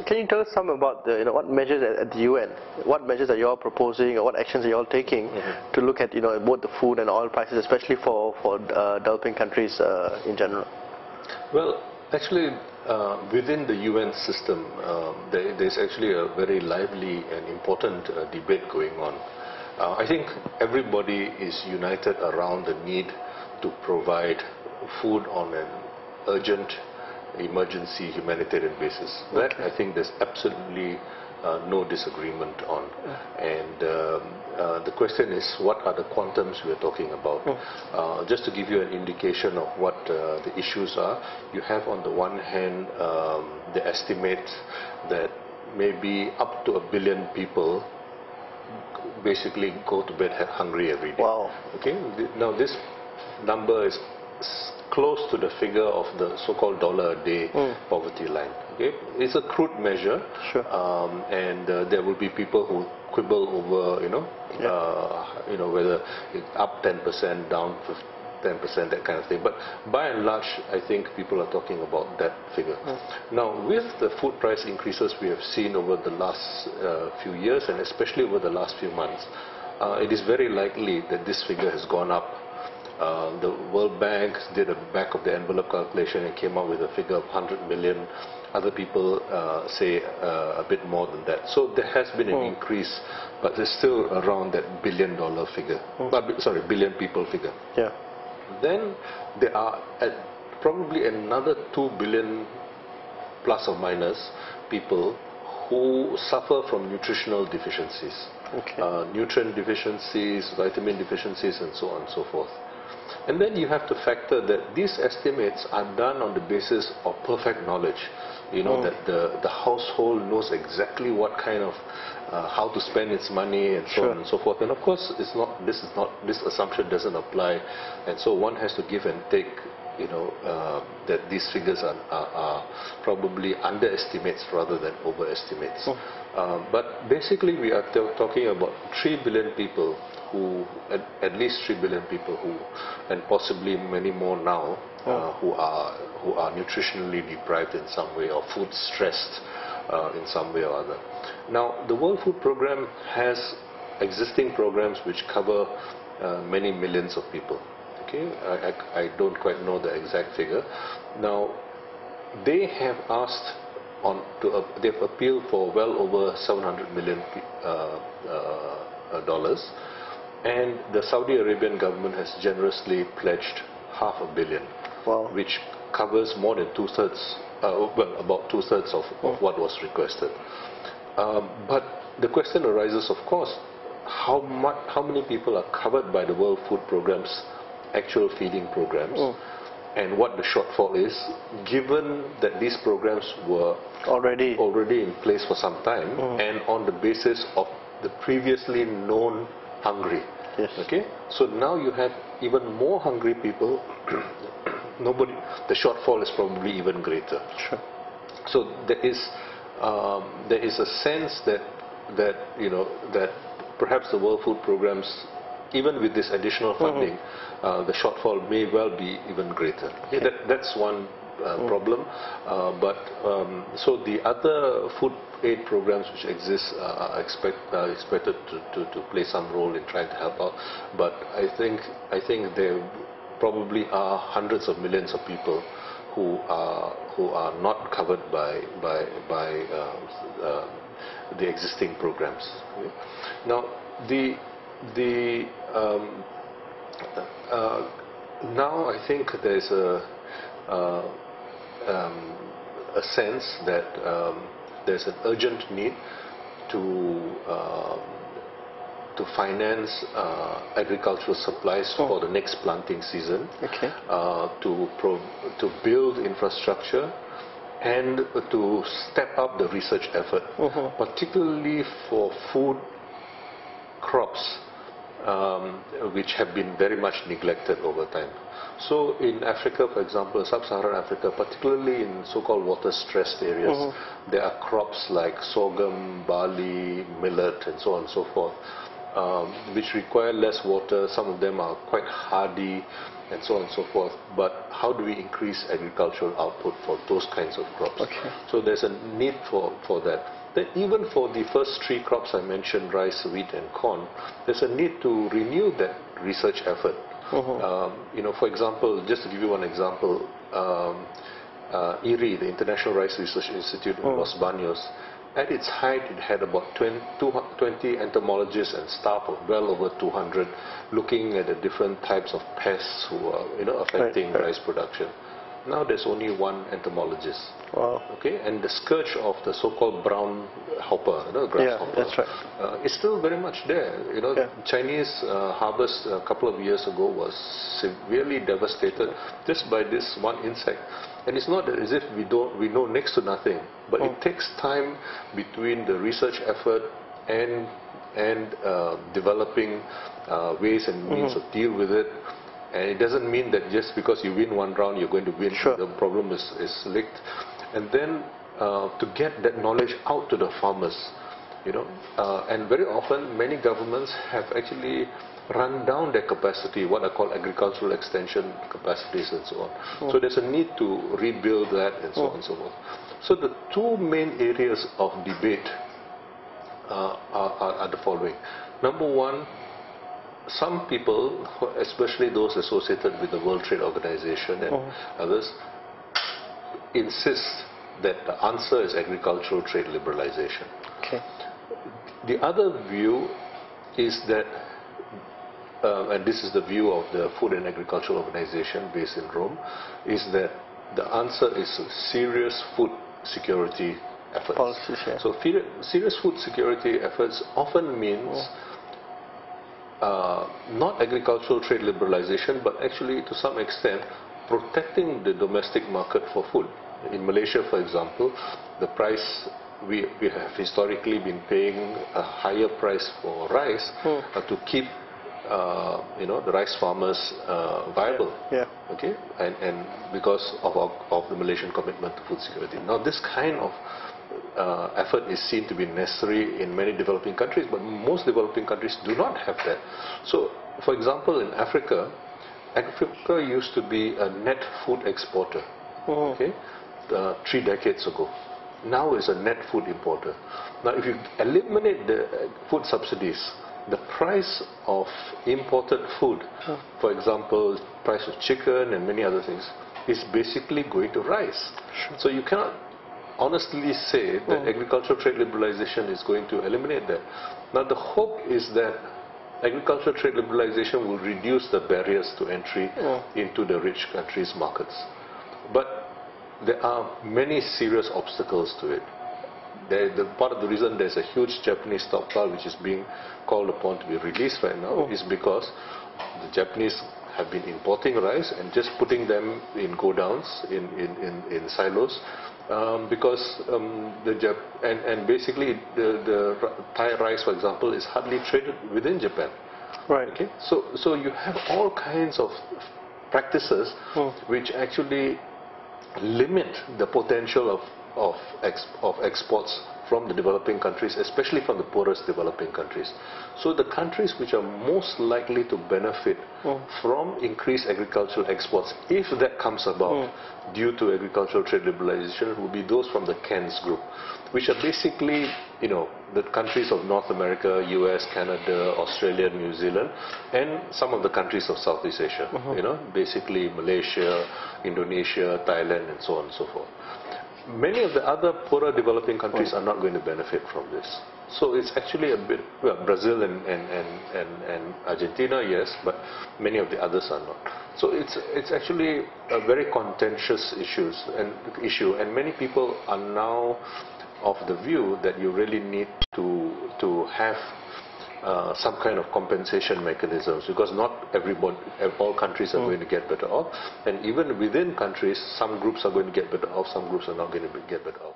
Can you tell us some about what measures at the UN, what measures are you all proposing, or what actions are you all taking to look at both the food and oil prices, especially for developing countries in general? Well, actually, within the UN system, there's actually a very lively and important debate going on. I think everybody is united around the need to provide food on an urgent, emergency, humanitarian basis. That, I think, there's absolutely no disagreement on. And the question is, what are the quantums we're talking about? Just to give you an indication of what the issues are, you have on the one hand the estimate that maybe up to 1 billion people basically go to bed hungry every day. Wow. Okay. Now this number is close to the figure of the so-called $1 a day poverty line. Okay, it's a crude measure, sure. And there will be people who quibble over, whether it's up 10%, down 10%, that kind of thing. But by and large, I think people are talking about that figure. Now, with the food price increases we have seen over the last few years, and especially over the last few months, it is very likely that this figure has gone up. The World Bank did a back-of-the-envelope calculation and came up with a figure of 100 million. Other people say a bit more than that. So there has been an increase, but it's still around that $1 billion figure. Sorry, billion people figure. Yeah. Then there are probably another 2 billion plus or minus people who suffer from nutritional deficiencies. Nutrient deficiencies, vitamin deficiencies, and so on and so forth. And then you have to factor that these estimates are done on the basis of perfect knowledge. That the household knows exactly what kind of, how to spend its money and so on and so forth. And of course, this assumption doesn't apply. And so one has to give and take, that these figures are probably underestimates rather than overestimates. But basically we are talking about 3 billion people who, at least 3 billion people who, and possibly many more now, who are nutritionally deprived in some way or food stressed in some way or other. Now, the World Food Programme has existing programs which cover many millions of people. Okay, I don't quite know the exact figure. Now, they have asked they've appealed for well over $700 million dollars. And the Saudi Arabian government has generously pledged $500 million, which covers more than about two-thirds of what was requested. But the question arises, of course, how many people are covered by the World Food Programme's actual feeding programs, and what the shortfall is, given that these programs were already in place for some time, and on the basis of the previously known hungry. Yes. Okay. So now you have even more hungry people. The shortfall is probably even greater. Sure. So there is a sense that perhaps the World Food Programs, even with this additional funding, the shortfall may well be even greater. Okay. That's one problem. So the other food aid programs which exist are expected to play some role in trying to help out. But I think there probably are hundreds of millions of people who are not covered by the existing programs. Okay. Now now I think there's a sense that there's an urgent need to finance agricultural supplies for the next planting season, to build infrastructure, and to step up the research effort, particularly for food crops, which have been very much neglected over time. So in Africa, for example, sub-Saharan Africa, particularly in so-called water-stressed areas, there are crops like sorghum, barley, millet, and so on and so forth, which require less water. Some of them are quite hardy, and so on and so forth. But how do we increase agricultural output for those kinds of crops? Okay. So there's a need for that. Then even for the first three crops I mentioned, rice, wheat and corn, there's a need to renew that research effort. You know, for example, just to give you one example, IRI, the International Rice Research Institute in Los Baños, at its height it had about 20 entomologists and staff of well over 200 looking at the different types of pests who are, you know, affecting rice production. Now there's only one entomologist. Wow. Okay, and the scourge of the so-called brown hopper, you know, grasshopper, that's right. is still very much there. You know, Chinese harvest a couple of years ago was severely devastated just by this one insect. And it's not as if we know next to nothing, but it takes time between the research effort and developing ways and means to deal with it. And it doesn't mean that just because you win one round you're going to win. The problem is linked. And then to get that knowledge out to the farmers, you know, and very often many governments have actually run down their capacity, what I call agricultural extension capacities and so on. So there's a need to rebuild that and so on and so forth. So the two main areas of debate are the following. Number one, some people, especially those associated with the World Trade Organization and others, insist that the answer is agricultural trade liberalization. Okay. The other view is that, and this is the view of the Food and Agricultural Organization based in Rome, is that the answer is serious food security efforts. Policies, So serious food security efforts often means not agricultural trade liberalization, but actually to some extent protecting the domestic market for food. In Malaysia, for example, the price we have historically been paying a higher price for rice to keep you know, the rice farmers viable. Okay, and because of the Malaysian commitment to food security. Now this kind of effort is seen to be necessary in many developing countries, but most developing countries do not have that. So, for example, in Africa, Africa used to be a net food exporter, okay, 3 decades ago. Now is a net food importer. Now, if you eliminate the food subsidies, the price of imported food, for example, price of chicken and many other things, is basically going to rise. So you cannot honestly say that agricultural trade liberalization is going to eliminate that. Now the hope is that agricultural trade liberalization will reduce the barriers to entry into the rich countries' markets. But there are many serious obstacles to it. Part of the reason there's a huge Japanese stockpile which is being called upon to be released right now is because the Japanese have been importing rice and just putting them in godowns, in silos, because basically the Thai rice, for example, is hardly traded within Japan. Right. Okay. So you have all kinds of practices which actually limit the potential of exports from the developing countries, especially from the poorest developing countries. So the countries which are most likely to benefit from increased agricultural exports, if that comes about due to agricultural trade liberalization, will be those from the CANS group, which are basically, you know, the countries of North America, US, Canada, Australia, New Zealand, and some of the countries of Southeast Asia, you know, basically Malaysia, Indonesia, Thailand, and so on and so forth. Many of the other poorer developing countries are not going to benefit from this. So it's actually a bit, well, Brazil and Argentina, yes, but many of the others are not. So it's actually a very contentious issue, and many people are now of the view that you really need to have some kind of compensation mechanisms, because not all countries are going to get better off, and even within countries some groups are going to get better off, some groups are not going to get better off.